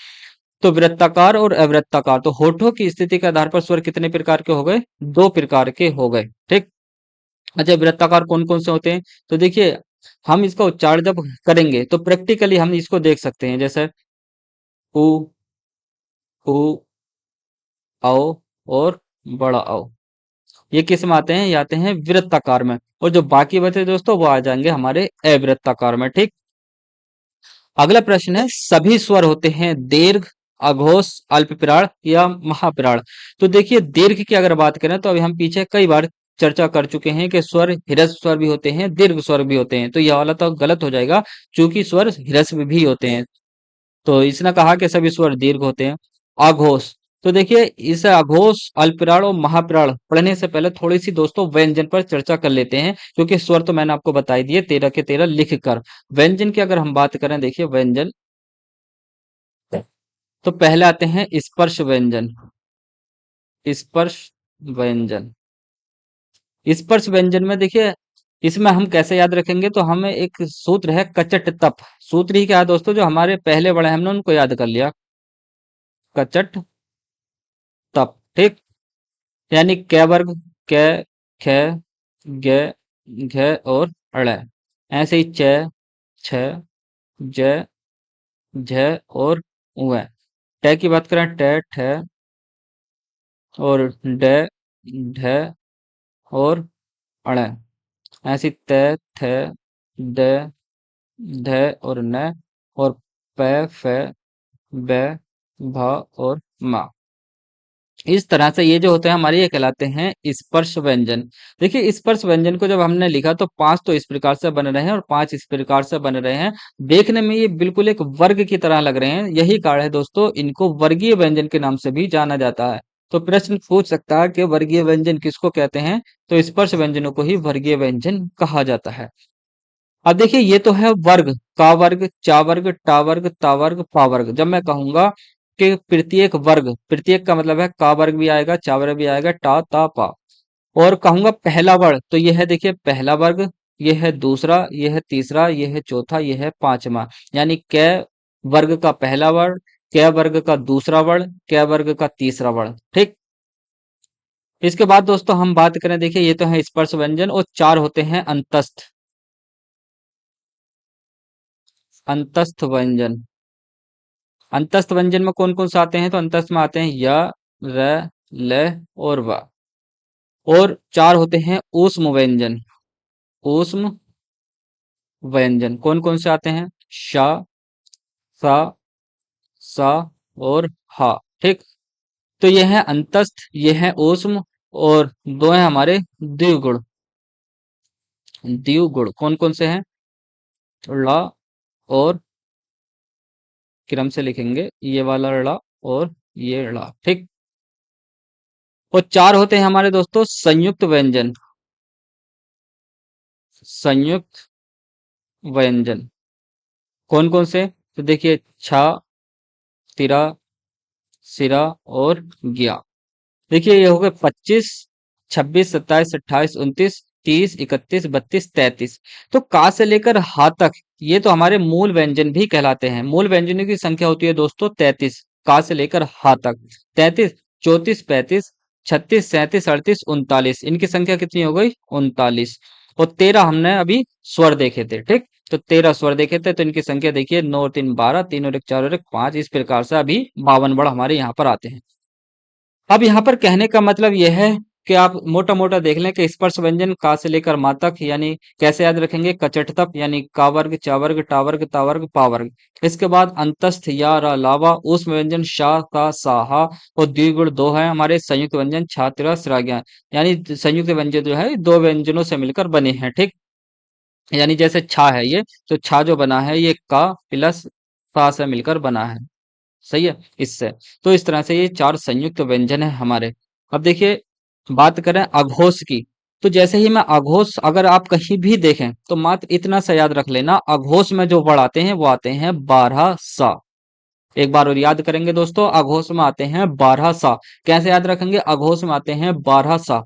तो वृत्ताकार और अवृत्ताकार, तो होठों की स्थिति के आधार पर स्वर कितने प्रकार के हो गए, 2 प्रकार के हो गए। ठीक, अच्छा वृत्ताकार कौन कौन से होते हैं, तो देखिए हम इसका उच्चारण जब करेंगे तो प्रैक्टिकली हम इसको देख सकते हैं, जैसे उ, उ, आओ और बड़ा आओ, ये किस में आते हैं, ये आते हैं वृत्ताकार में। और जो बाकी बचे दोस्तों वो आ जाएंगे हमारे अवृत्ताकार में। ठीक, अगला प्रश्न है, सभी स्वर होते हैं दीर्घ, अघोष, अल्पप्राण या महाप्राण? तो देखिए दीर्घ की अगर बात करें तो अभी हम पीछे कई बार चर्चा कर चुके हैं कि स्वर ह्रस्व स्वर भी होते हैं, दीर्घ स्वर भी होते हैं, तो यह वाला तो गलत हो जाएगा, क्योंकि स्वर ह्रस्व भी होते हैं। तो इसने कहा कि सभी स्वर दीर्घ होते हैं। अघोष, तो देखिए इस अघोष, अल्पप्राण और महाप्राण पढ़ने से पहले थोड़ी सी दोस्तों व्यंजन पर चर्चा कर लेते हैं, क्योंकि स्वर तो मैंने आपको बता ही दिए 13 के 13 लिख कर। व्यंजन की अगर हम बात करें, देखिए व्यंजन, तो पहले आते हैं स्पर्श व्यंजन, स्पर्श व्यंजन। स्पर्श व्यंजन में देखिए इसमें हम कैसे याद रखेंगे, तो हमें एक सूत्र है कचट तप, सूत्र ही क्या है दोस्तों, जो हमारे पहले बड़े हमने उनको याद कर लिया, कचट तप। ठीक, यानी कै वर्ग, कै, ख, ग, घ और ड़, ऐसे ही च, छ, ज, झ और उ। ट की बात करें, ट, ठ और ड, ढ और अड़, ऐसे ही त, थ, द, ध और न, और प, फ, ब, भ और म। इस तरह से ये जो होते हैं हमारे, ये कहलाते हैं स्पर्श व्यंजन। देखिए स्पर्श व्यंजन को जब हमने लिखा तो 5 तो इस प्रकार से बन रहे हैं और 5 इस प्रकार से बन रहे हैं, देखने में ये बिल्कुल एक वर्ग की तरह लग रहे हैं, यही कारण है दोस्तों इनको वर्गीय व्यंजन के नाम से भी जाना जाता है। तो प्रश्न पूछ सकता है कि वर्गीय व्यंजन किसको कहते हैं, तो स्पर्श व्यंजनों को ही वर्गीय व्यंजन कहा जाता है। अब देखिए ये तो है वर्ग, का वर्ग, चा वर्ग, टा वर्ग, ता वर्ग, पा वर्ग। जब मैं कहूंगा कि प्रत्येक वर्ग, प्रत्येक का मतलब है का वर्ग भी आएगा, चा वर्ग भी आएगा, टा, ता, पा। और कहूंगा पहला वर्ग, तो यह है देखिए पहला वर्ग, यह है दूसरा, यह है तीसरा, यह है चौथा, यह है पांचवा। यानी कै वर्ग का पहला वर्ग, कै वर्ग का दूसरा वर्ग, कै वर्ग का तीसरा वर्ग। ठीक, इसके बाद दोस्तों हम बात करें, देखिए ये तो है स्पर्श व्यंजन, और 4 होते हैं अंतस्थ, अंतस्थ व्यंजन। अंतस्थ व्यंजन में कौन कौन से आते हैं, तो अंतस्थ में आते हैं य, र, ल और व। और 4 होते हैं ऊष्म व्यंजन, ऊष्म व्यंजन कौन कौन से आते हैं, श, स, स और ह। ठीक, तो ये है अंतस्थ, ये है ऊष्म, और 2 है हमारे द्विगुण। द्विगुण कौन कौन से हैं, ळ और, क्रम से लिखेंगे, ये वाला ळ और ये ळ। ठीक, और 4 होते हैं हमारे दोस्तों संयुक्त व्यंजन, संयुक्त व्यंजन कौन कौन से? तो देखिए छा, तिरा, सिरा और ज्ञा। देखिए ये हो गए 25, 26, 27, 28, 29, 30, 31, 32, 33। तो का से लेकर हा तक ये तो हमारे मूल व्यंजन भी कहलाते हैं। मूल व्यंजनों की संख्या होती है दोस्तों 33, का से लेकर हा तक। 33, 34, 35, 36, 37, 38, 39, इनकी संख्या कितनी हो गई? 39। और 13 हमने अभी स्वर देखे थे, ठीक। तो 13 स्वर देखे थे, तो इनकी संख्या देखिए 9 और 3 12, 3 और 1 4 और 1 5, इस प्रकार से अभी 52 वर्ड हमारे यहाँ पर आते हैं। अब यहाँ पर कहने का मतलब यह है कि आप मोटा मोटा देख लें कि स्पर्श व्यंजन का से लेकर मा तक यानी कैसे याद रखेंगे? कचट तप यानी का वर्ग, चा वर्ग, टा वर्ग, ता वर्ग, पा वर्ग। इसके बाद अंतस्थ या रा लावा, ऊष्म व्यंजन शा का सा हा, और द्विगुण दो है हमारे संयुक्त व्यंजन छा तिरा सिरा ज्ञा। यानी संयुक्त व्यंजन जो है दो व्यंजनों से मिलकर बने हैं, ठीक। यानी जैसे छा है ये, तो छा जो बना है ये का प्लस सा से मिलकर बना है, सही है इससे। तो इस तरह से ये चार संयुक्त व्यंजन है हमारे। अब देखिए बात करें अघोष की, तो जैसे ही मैं अघोष अगर आप कहीं भी देखें तो मात्र इतना सा याद रख लेना, अघोष में जो वर्ड आते हैं वो आते हैं 12 सा। एक बार और याद करेंगे दोस्तों, अघोष में आते हैं 12 सा। कैसे याद रखेंगे? अघोष में आते हैं 12 सा।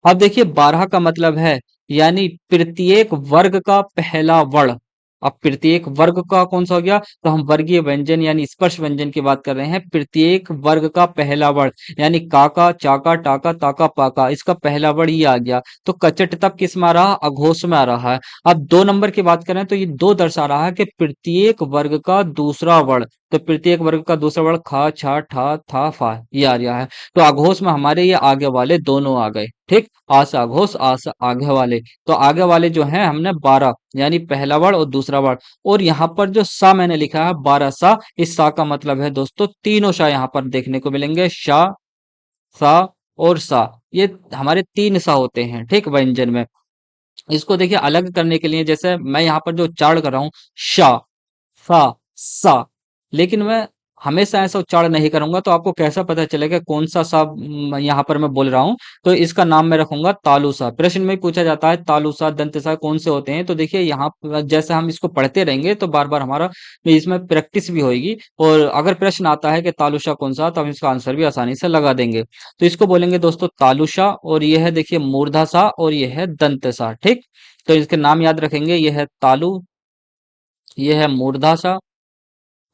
अब देखिए 12 का मतलब है यानी प्रत्येक वर्ग का पहला वर्ण। अब प्रत्येक वर्ग का कौन सा हो गया? तो हम वर्गीय व्यंजन यानी स्पर्श व्यंजन की बात कर रहे हैं। प्रत्येक वर्ग का पहला वर्ण यानी काका, चाका, टाका, ताका, पाका, इसका पहला वर्ण ये आ गया। तो कचट तब किस में आ रहा? अघोष में आ रहा है। अब 2 नंबर की बात करें तो ये दो दर्शा रहा है कि प्रत्येक वर्ग का दूसरा वर्ण। तो प्रत्येक वर्ग का दूसरा वर्ण खा, छा, ठा, था, फा, ये आ रहा है। तो अघोष में हमारे ये आगे वाले दोनों आ गए, ठीक। आस अघोष, आस आगे वाले। तो आगे वाले जो हैं हमने 12 यानी पहला वर्ण और दूसरा वर्ण। और यहाँ पर जो सा मैंने लिखा है 12 सा, इस सा का मतलब है दोस्तों तीनों सा यहाँ पर देखने को मिलेंगे, शा, सा और सा। ये हमारे 3 सा होते हैं, ठीक, व्यंजन में। इसको देखिए अलग करने के लिए जैसे मैं यहाँ पर जो उच्चारण कर रहा हूँ शा, सा, सा, लेकिन मैं हमेशा ऐसा उच्चारण नहीं करूंगा। तो आपको कैसा पता चलेगा कौन सा सा यहाँ पर मैं बोल रहा हूँ? तो इसका नाम मैं रखूंगा तालुसा। प्रश्न में पूछा जाता है तालुसा दंतसा कौन से होते हैं, तो देखिए यहाँ जैसे हम इसको पढ़ते रहेंगे तो बार बार हमारा इसमें प्रैक्टिस भी होगी। और अगर प्रश्न आता है कि तालुसा कौन सा, तो हम इसका आंसर भी आसानी से लगा देंगे। तो इसको बोलेंगे दोस्तों तालुसा। और यह है देखिए मूर्धासा और यह है दंतसा, ठीक। तो इसके नाम याद रखेंगे, यह है तालु, यह है मूर्धासा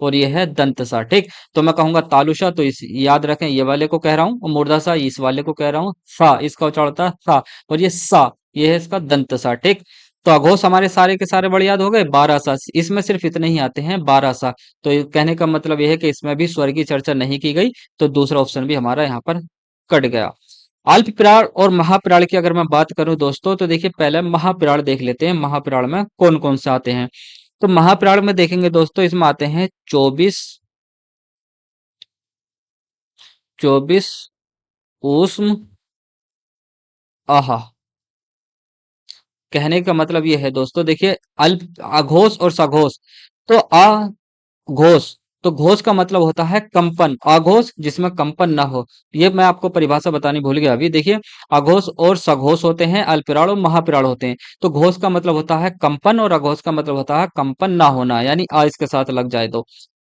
और ये है दंतसा, ठीक। तो मैं कहूंगा तालुषा, तो इस याद रखें ये वाले को कह रहा हूँ, और मुर्दासा इस वाले को कह रहा हूँ। सा इसका उच्चारण होता है सा, और ये सा ये है इसका दंतसा, ठीक। तो अघोष हमारे सारे के सारे बड़े याद हो गए। 12 सा, इसमें सिर्फ इतने ही आते हैं 12 सा। तो ये कहने का मतलब यह है कि इसमें भी स्वर की चर्चा नहीं की गई। तो दूसरा ऑप्शन भी हमारा यहाँ पर कट गया। अल्प प्राण और महाप्राण की अगर मैं बात करूं दोस्तों, तो देखिए पहले महाप्राण देख लेते हैं। महाप्राण में कौन कौन से आते हैं? तो महाप्राण में देखेंगे दोस्तों, इसमें आते हैं 24, 24 ऊष्म, आहा। कहने का मतलब ये है दोस्तों, देखिए अल्प अघोष और सघोष। तो अघोष, तो घोष का मतलब होता है कंपन, अघोष जिसमें कंपन ना हो। ये मैं आपको परिभाषा बतानी भूल गया अभी। देखिए अघोष और सघोष होते हैं, अल्पप्राण और महाप्राण होते हैं। तो घोष का मतलब होता है कंपन और अघोष का मतलब होता है कंपन ना होना, यानी आ इसके साथ लग जाए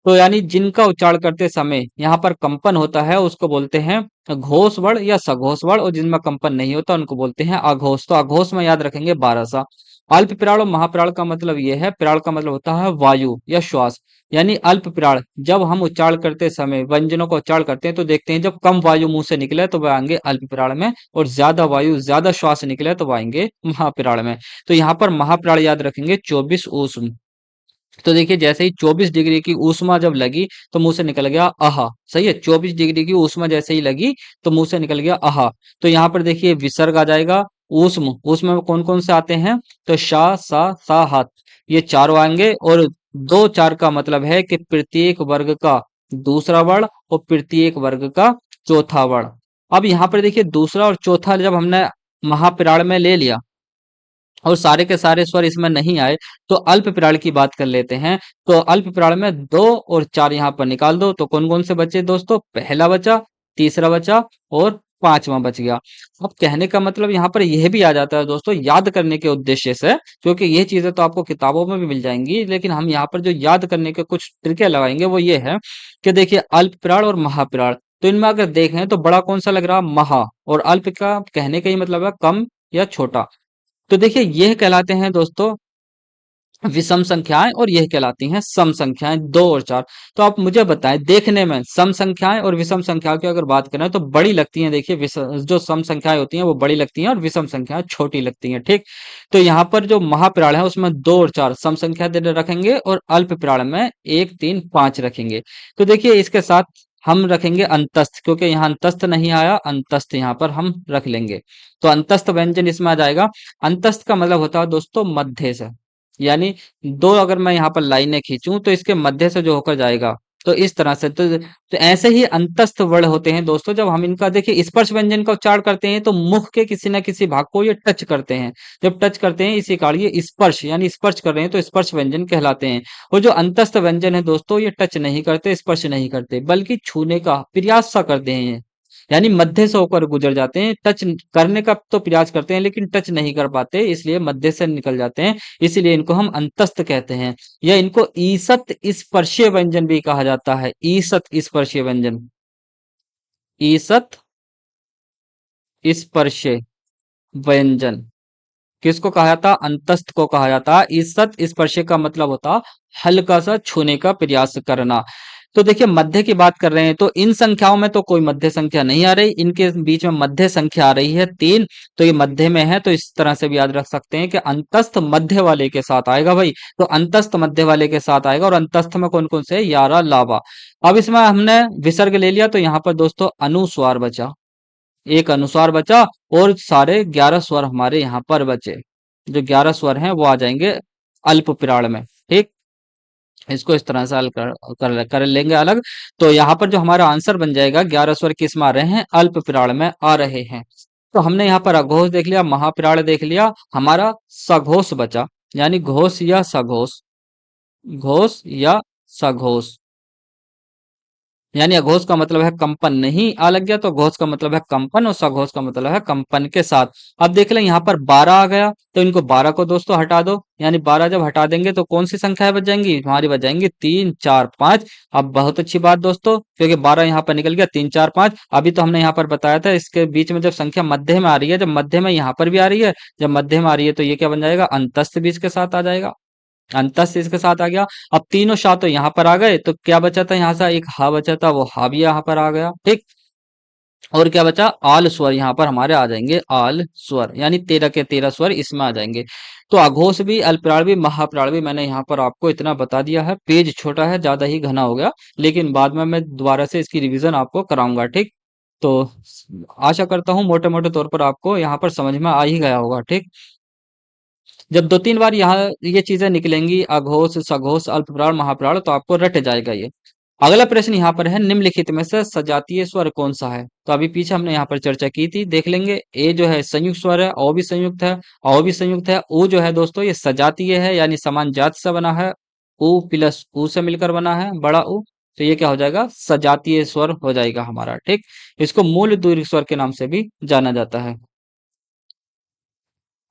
तो यानी जिनका उच्चारण करते समय यहाँ पर कंपन होता है उसको बोलते हैं घोष वर्ण या सघोष वर्ण, और जिनमें कंपन नहीं होता उनको बोलते हैं अघोष। तो अघोष में याद रखेंगे 12 सा। अल्प प्राण और महाप्राण का मतलब यह है, प्राण का मतलब होता है वायु या श्वास। यानी अल्प प्राण जब हम उच्चारण करते समय व्यंजनों का उच्चारण करते हैं तो देखते हैं जब कम वायु मुंह से निकले तो वह आएंगे अल्प प्राण में, और ज्यादा वायु ज्यादा श्वास निकले तो वह आएंगे महाप्राण में। तो यहाँ पर महाप्राण याद रखेंगे 24 ऊष्म। तो देखिए जैसे ही 24 डिग्री की ऊष्मा जब लगी तो मुंह से निकल गया आहा, सही है। 24 डिग्री की ऊष्मा जैसे ही लगी तो मुंह से निकल गया आहा। तो यहाँ पर देखिए विसर्ग आ जाएगा। ऊष्म, ऊष्म में कौन कौन से आते हैं? तो शा, सा, हाथ, ये चारों आएंगे। और दो चार का मतलब है कि प्रत्येक वर्ग का दूसरा वर्ण और प्रत्येक वर्ग का चौथा वर्ण। अब यहाँ पर देखिए दूसरा और चौथा जब हमने महाप्राण में ले लिया और सारे के सारे स्वर इसमें नहीं आए, तो अल्प प्राण की बात कर लेते हैं। तो अल्प प्राण में 2 और 4 यहाँ पर निकाल दो, तो कौन कौन से बचे दोस्तों? पहला बचा, तीसरा बचा और 5वां बच गया। अब कहने का मतलब यहाँ पर यह भी आ जाता है दोस्तों, याद करने के उद्देश्य से, क्योंकि ये चीजें तो आपको किताबों में भी मिल जाएंगी, लेकिन हम यहाँ पर जो याद करने के कुछ ट्रिकें लगाएंगे वो ये है कि देखिए अल्पप्राण और महाप्राण, तो इनमें अगर देखें तो बड़ा कौन सा लग रहा, महा, और अल्प का कहने का ही मतलब है कम या छोटा। तो देखिए यह कहलाते हैं दोस्तों विषम संख्याएं, और यह कहलाती हैं सम संख्याएं, 2 और 4। तो आप मुझे बताएं, देखने में सम संख्याएं और विषम संख्याओं की अगर बात करें तो बड़ी लगती हैं, देखिए जो सम संख्याएं होती हैं वो बड़ी लगती हैं और विषम संख्याएं छोटी लगती हैं, ठीक। तो यहाँ पर जो महाप्राण है उसमें 2 और 4 सम संख्या रखेंगे, और अल्प प्राण में 1, 3, 5 रखेंगे। तो देखिए इसके साथ हम रखेंगे अंतस्थ, क्योंकि यहाँ अंतस्थ नहीं आया, अंतस्थ यहाँ पर हम रख लेंगे। तो अंतस्थ व्यंजन इसमें आ जाएगा। अंतस्थ का मतलब होता है दोस्तों मध्य से, यानी दो अगर मैं यहाँ पर लाइनें खींचूं तो इसके मध्य से जो होकर जाएगा, तो इस तरह से तो ऐसे ही अंतस्थ वर्ण होते हैं दोस्तों। जब हम इनका देखिए स्पर्श व्यंजन का उच्चारण करते हैं तो मुख के किसी न किसी भाग को ये टच करते हैं। जब टच करते हैं इसी कारण ये स्पर्श, यानी स्पर्श कर रहे हैं तो स्पर्श व्यंजन कहलाते हैं। और जो अंतस्थ व्यंजन है दोस्तों ये टच नहीं करते, स्पर्श नहीं करते, बल्कि छूने का प्रयास सा करते हैं, यानी मध्य से होकर गुजर जाते हैं। टच करने का तो प्रयास करते हैं लेकिन टच नहीं कर पाते, इसलिए मध्य से निकल जाते हैं, इसीलिए इनको हम अंतस्थ कहते हैं। या इनको ईसत स्पर्शीय व्यंजन भी कहा जाता है, ईसत स्पर्शीय व्यंजन, ईसत स्पर्शीय व्यंजन किसको कहा जाता, अंतस्थ को कहा जाता। ईसत स्पर्श का मतलब होता हल्का सा छूने का प्रयास करना। तो देखिए मध्य की बात कर रहे हैं तो इन संख्याओं में तो कोई मध्य संख्या नहीं आ रही, इनके बीच में मध्य संख्या आ रही है 3, तो ये मध्य में है, तो इस तरह से भी याद रख सकते हैं कि अंतस्थ मध्य वाले के साथ आएगा भाई। तो अंतस्थ मध्य वाले के साथ आएगा, और अंतस्थ में कौन कौन से, यारा लावा। अब इसमें हमने विसर्ग ले लिया, तो यहाँ पर दोस्तों अनुस्वार बचा, एक अनुस्वार बचा, और सारे 11 स्वर हमारे यहाँ पर बचे। जो 11 स्वर हैं वो आ जाएंगे अल्प प्राण में, ठीक। इसको इस तरह से हल कर लेंगे अलग। तो यहाँ पर जो हमारा आंसर बन जाएगा, 11 स्वर किस में आ रहे हैं, अल्प प्राण में आ रहे हैं। तो हमने यहाँ पर अघोष देख लिया, महाप्राण देख लिया, हमारा सघोष बचा, यानी घोष या सघोष, घोष या सघोष, यानी अघोष का मतलब है कंपन, नहीं आ लग गया तो घोष का मतलब है कंपन, और सघोष का मतलब है कंपन के साथ। अब देख लें यहाँ पर 12 आ गया, तो इनको 12 को दोस्तों हटा दो, यानी 12 जब हटा देंगे तो कौन सी संख्याएं बच जाएंगी, हमारी बच जाएंगी 3, 4, 5। अब बहुत अच्छी बात दोस्तों, क्योंकि 12 यहाँ पर निकल गया, 3, 4, 5। अभी तो हमने यहाँ पर बताया था इसके बीच में जब संख्या मध्य में आ रही है, जब मध्य में यहाँ पर भी आ रही है, जब मध्य में आ रही है तो ये क्या बन जाएगा, अंतस्थ भी इसके साथ आ जाएगा, अंतस इसके साथ आ गया। अब तीनों शाह तो यहाँ पर आ गए, तो क्या बचा था यहाँ से, एक हा बचा था, वो हा भी यहाँ पर आ गया, ठीक। और क्या बचा, आल स्वर यहाँ पर हमारे आ जाएंगे, आल स्वर, यानी 13 के 13 स्वर इसमें आ जाएंगे। तो अघोष भी, अल्पप्राण भी, महाप्राण भी मैंने यहाँ पर आपको इतना बता दिया है। पेज छोटा है, ज्यादा ही घना हो गया, लेकिन बाद में मैं दोबारा से इसकी रिवीजन आपको कराऊंगा, ठीक। तो आशा करता हूँ मोटे मोटे तौर पर आपको यहाँ पर समझ में आ ही गया होगा, ठीक। जब 2-3 बार यहाँ ये चीजें निकलेंगी, अघोष, सघोष, अल्पप्राण, महाप्राण, तो आपको रट जाएगा ये। अगला प्रश्न यहाँ पर है, निम्नलिखित में से सजातीय स्वर कौन सा है। तो अभी पीछे हमने यहाँ पर चर्चा की थी, देख लेंगे। ए जो है संयुक्त स्वर है, ओ भी संयुक्त है, औ भी संयुक्त है। उ जो है दोस्तों ये सजातीय है, यानी समान जात से बना है। उ प्लस उ से मिलकर बना है, बड़ा उ, तो ये क्या हो जाएगा, सजातीय स्वर हो जाएगा हमारा, ठीक। इसको मूल दीर्घ स्वर के नाम से भी जाना जाता है।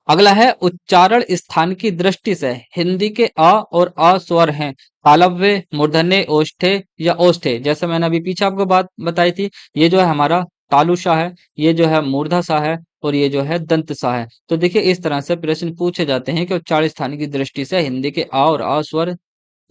अगला है, उच्चारण स्थान की दृष्टि से हिंदी के अ और अ स्वर हैं तालव्य, मूर्धन्य, ओष्ठे या ओष्ठे। जैसे मैंने अभी पीछे आपको बात बताई थी, ये जो है हमारा तालुषा है, ये जो है मूर्धा सा है, और ये जो है दंत सा है। तो देखिए इस तरह से प्रश्न पूछे जाते हैं कि उच्चारण स्थान की दृष्टि से हिंदी के आ और आ स्वर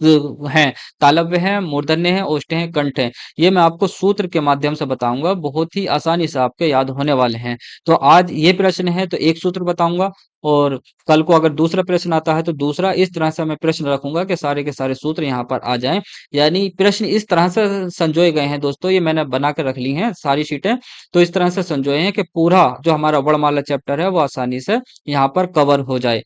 हैं, तालव्य हैं, मूर्धन्य हैं, ओष्ठ्य हैं, कंठ हैं। ये मैं आपको सूत्र के माध्यम से बताऊंगा, बहुत ही आसानी से आपके याद होने वाले हैं। तो आज ये प्रश्न है तो एक सूत्र बताऊंगा, और कल को अगर दूसरा प्रश्न आता है तो दूसरा। इस तरह से मैं प्रश्न रखूंगा कि सारे के सारे सूत्र यहाँ पर आ जाएं, यानी प्रश्न इस तरह से संजोए गए हैं दोस्तों, ये मैंने बना कर रख ली हैं सारी शीटें। तो इस तरह से संजोए हैं कि पूरा जो हमारा वर्णमाला चैप्टर है वो आसानी से यहाँ पर कवर हो जाए।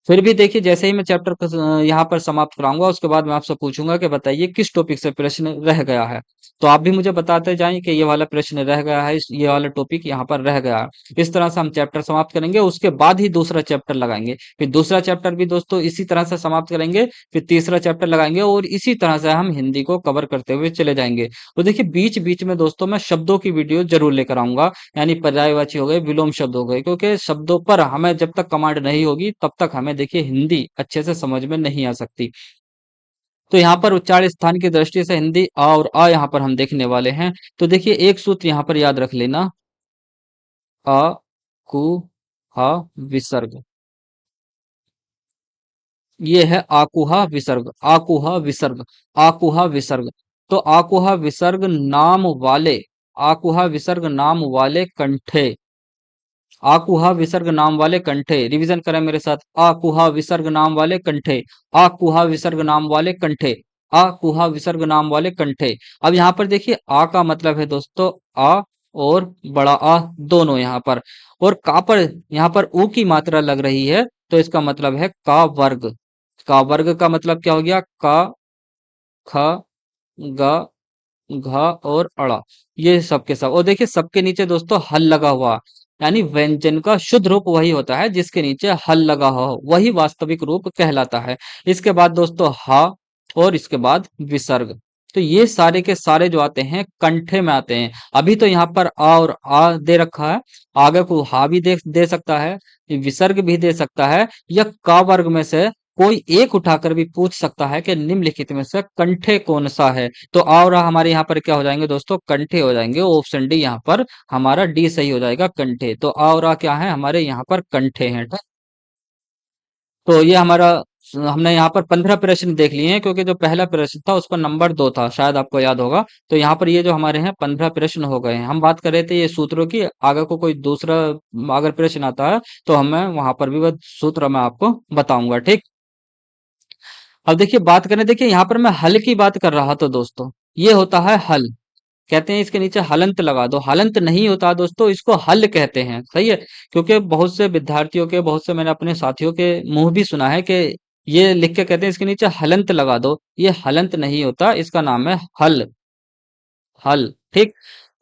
फिर भी देखिए, जैसे ही मैं चैप्टर को यहाँ पर समाप्त कराऊंगा, उसके बाद मैं आपसे पूछूंगा कि बताइए किस टॉपिक से प्रश्न रह गया है। तो आप भी मुझे बताते जाएं कि ये वाला प्रश्न रह गया है, ये वाला टॉपिक यहाँ पर रह गया है। इस तरह से हम चैप्टर समाप्त करेंगे, उसके बाद ही दूसरा चैप्टर लगाएंगे। फिर दूसरा चैप्टर भी दोस्तों इसी तरह से समाप्त करेंगे, फिर तीसरा चैप्टर लगाएंगे, और इसी तरह से हम हिंदी को कवर करते हुए चले जाएंगे। तो देखिए, बीच बीच में दोस्तों मैं शब्दों की वीडियो जरूर लेकर आऊंगा, यानी पर्यायवाची हो गए, विलोम शब्द हो गए, क्योंकि शब्दों पर हमें जब तक कमांड नहीं होगी तब तक हमें देखिए हिंदी अच्छे से समझ में नहीं आ सकती। तो यहाँ पर उच्चारण स्थान की दृष्टि से हिंदी आ और आ यहाँ पर हम देखने वाले हैं। तो देखिए, एक सूत्र यहाँ पर याद रख लेना, अ कु हा विसर्ग, ये है आकुहा विसर्ग, आकुहा विसर्ग, आकुहा विसर्ग। तो आकुहा विसर्ग नाम वाले, आकुहा विसर्ग नाम वाले कंठे, आकुहा विसर्ग नाम वाले कंठे, रिवीजन करें मेरे साथ, आकुहा विसर्ग नाम वाले कंठे, आकुहा विसर्ग नाम वाले कंठे, आकुहा विसर्ग नाम वाले कंठे। अब यहाँ पर देखिए, आ का मतलब है दोस्तों आ, और बड़ा आ दोनों यहाँ पर, और का पर यहाँ पर ऊ की मात्रा लग रही है, तो इसका मतलब है का वर्ग। का वर्ग का मतलब क्या हो गया, का, ख, ग, घ और अड़ा, ये सब के सब। और देखिए, सबके नीचे दोस्तों हल लगा हुआ, यानी व्यंजन का शुद्ध रूप वही होता है जिसके नीचे हल लगा हो, वही वास्तविक रूप कहलाता है। इसके बाद दोस्तों हा, और इसके बाद विसर्ग। तो ये सारे के सारे जो आते हैं कंठे में आते हैं। अभी तो यहाँ पर आ और आ दे रखा है, आगे को हा भी दे सकता है, विसर्ग भी दे सकता है, या का वर्ग में से कोई एक उठाकर भी पूछ सकता है कि निम्नलिखित में से कंठे कौन सा है। तो आ और आ हमारे यहाँ पर क्या हो जाएंगे दोस्तों, कंठे हो जाएंगे। ऑप्शन डी यहाँ पर हमारा डी सही हो जाएगा, कंठे। तो आ और आ क्या है, हमारे यहाँ पर कंठे हैं। ठीक। तो ये हमारा, हमने यहाँ पर 15 प्रश्न देख लिए हैं, क्योंकि जो पहला प्रश्न था उस पर नंबर 2 था, शायद आपको याद होगा। तो यहाँ पर ये जो हमारे हैं 15 प्रश्न हो गए हैं। हम बात कर रहे थे ये सूत्रों की, आगे को कोई दूसरा अगर प्रश्न आता है तो हमें वहां पर भी वह सूत्र मैं आपको बताऊंगा। ठीक। अब देखिए, बात करें, देखिए यहाँ पर मैं हल की बात कर रहा था दोस्तों, ये होता है हल। कहते हैं इसके नीचे हलंत लगा दो, हलंत नहीं होता दोस्तों, इसको हल कहते हैं। सही है, क्योंकि बहुत से विद्यार्थियों के, बहुत से मैंने अपने साथियों के मुंह भी सुना है कि ये लिख के कहते हैं इसके नीचे हलंत लगा दो। ये हलंत नहीं होता, इसका नाम है हल, हल। ठीक।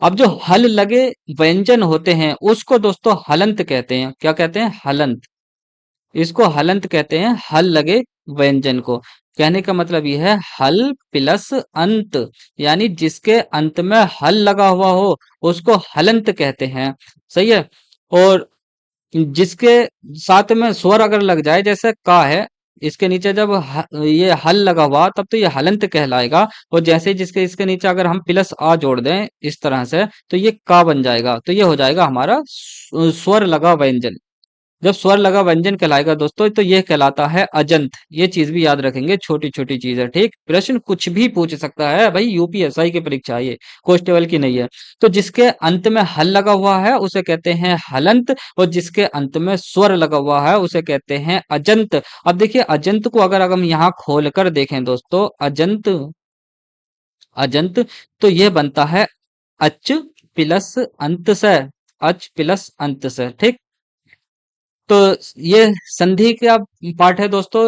अब जो हल लगे व्यंजन होते हैं उसको दोस्तों हलंत कहते हैं। क्या कहते हैं, हलंत। इसको हलंत कहते हैं, हल लगे व्यंजन को। कहने का मतलब यह है हल प्लस अंत, यानी जिसके अंत में हल लगा हुआ हो उसको हलंत कहते हैं। सही है। और जिसके साथ में स्वर अगर लग जाए, जैसे का है, इसके नीचे जब ये हल लगा हुआ तब तो ये हलंत कहलाएगा। और जैसे ही जिसके इसके नीचे अगर हम प्लस आ जोड़ दें इस तरह से, तो ये का बन जाएगा। तो ये हो जाएगा हमारा स्वर लगा व्यंजन। जब स्वर लगा व्यंजन कहलाएगा दोस्तों, तो यह कहलाता है अजंत। ये चीज भी याद रखेंगे, छोटी छोटी चीज है। ठीक। प्रश्न कुछ भी पूछ सकता है भाई, यूपीएसआई की परीक्षा है ये, कांस्टेबल की नहीं है। तो जिसके अंत में हल लगा हुआ है उसे कहते हैं हलंत, और जिसके अंत में स्वर लगा हुआ है उसे कहते हैं अजंत। अब देखिए, अजंत को अगर हम यहाँ खोल कर देखें दोस्तों, अजंत, अजंत, तो यह बनता है अच प्लस अंत से, अच प्लस अंत से। ठीक। तो ये संधि का पार्ट है दोस्तों,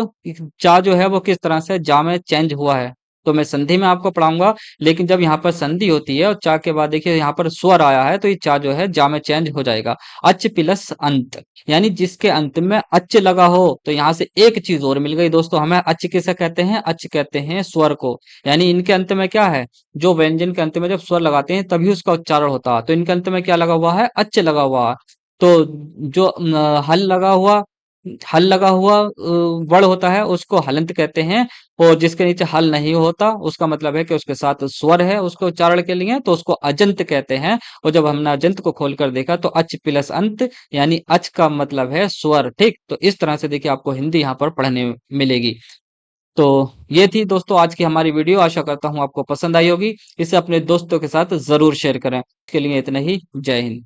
चा जो है वो किस तरह से जा में चेंज हुआ है, तो मैं संधि में आपको पढ़ाऊंगा। लेकिन जब यहाँ पर संधि होती है और चा के बाद देखिए यहाँ पर स्वर आया है, तो ये चा जो है जा में चेंज हो जाएगा। अच प्लस अंत, यानी जिसके अंत में अच लगा हो। तो यहाँ से एक चीज और मिल गई दोस्तों हमें, अच किसे कहते हैं, अच कहते हैं स्वर को। यानी इनके अंत में क्या है, जो व्यंजन के अंत में जब स्वर लगाते हैं तभी उसका उच्चारण होता है। तो इनके अंत में क्या लगा हुआ है, अच लगा हुआ है। तो जो हल लगा हुआ वर्ण होता है उसको हलंत कहते हैं। और जिसके नीचे हल नहीं होता उसका मतलब है कि उसके साथ स्वर है उसके उच्चारण के लिए, तो उसको अजंत कहते हैं। और जब हमने अजंत को खोलकर देखा तो अच प्लस अंत, यानी अच का मतलब है स्वर। ठीक। तो इस तरह से देखिए आपको हिंदी यहाँ पर पढ़ने मिलेगी। तो ये थी दोस्तों आज की हमारी वीडियो, आशा करता हूँ आपको पसंद आई होगी। इसे अपने दोस्तों के साथ जरूर शेयर करें। इसके लिए इतना ही, जय हिंद।